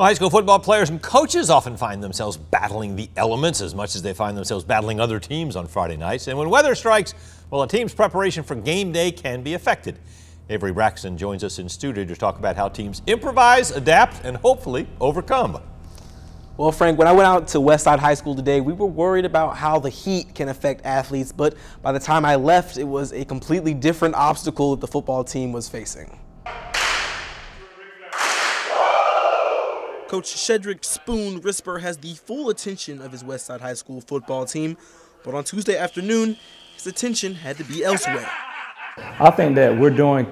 Well, high school football players and coaches often find themselves battling the elements as much as they find themselves battling other teams on Friday nights. And when weather strikes, well, a team's preparation for game day can be affected. Avery Braxton joins us in studio to talk about how teams improvise, adapt, and hopefully overcome. Well, Frank, when I went out to Westside High School today, we were worried about how the heat can affect athletes, but by the time I left, it was a completely different obstacle that the football team was facing. Coach Shedrick Spoon Risper has the full attention of his Westside High School football team, but on Tuesday afternoon, his attention had to be elsewhere. I think that we're doing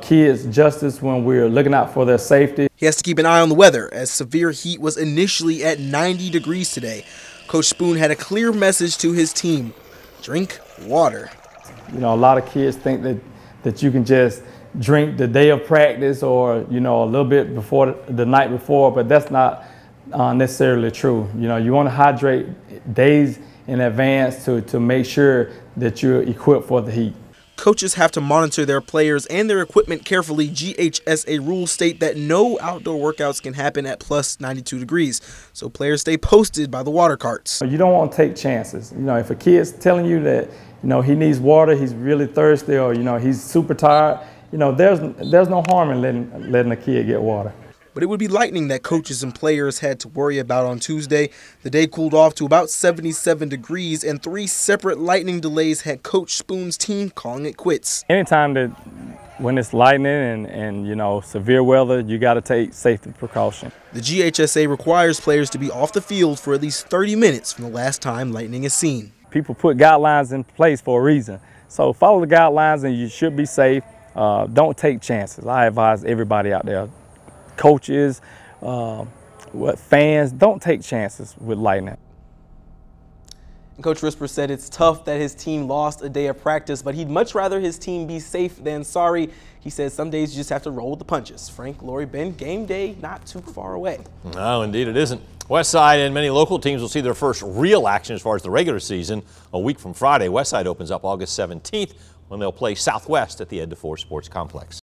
kids justice when we're looking out for their safety. He has to keep an eye on the weather, as severe heat was initially at 90 degrees today. Coach Spoon had a clear message to his team: drink water. You know, a lot of kids think that you can just drink the day of practice or, you know, a little bit before the night before, but that's not necessarily true. You know, you want to hydrate days in advance to make sure that you're equipped for the heat. Coaches have to monitor their players and their equipment carefully. GHSA rules state that no outdoor workouts can happen at plus 92 degrees, so players stay posted by the water carts. You don't want to take chances. You know, if a kid's telling you that, you know, he needs water, he's really thirsty, or, you know, he's super tired, you know, there's no harm in letting a kid get water. But it would be lightning that coaches and players had to worry about on Tuesday. The day cooled off to about 77 degrees, and 3 separate lightning delays had Coach Spoon's team calling it quits. Anytime that when it's lightning and you know, severe weather, you got to take safety precaution. The GHSA requires players to be off the field for at least 30 minutes from the last time lightning is seen. People put guidelines in place for a reason. So follow the guidelines and you should be safe. Don't take chances. I advise everybody out there, coaches, fans, don't take chances with lightning. Coach Risper said it's tough that his team lost a day of practice, but he'd much rather his team be safe than sorry. He says some days you just have to roll with the punches. Frank, Lori, Ben, game day not too far away. No, indeed it isn't. Westside and many local teams will see their first real action as far as the regular season a week from Friday. Westside opens up August 17th when they'll play Southwest at the Ed DeFore Sports Complex.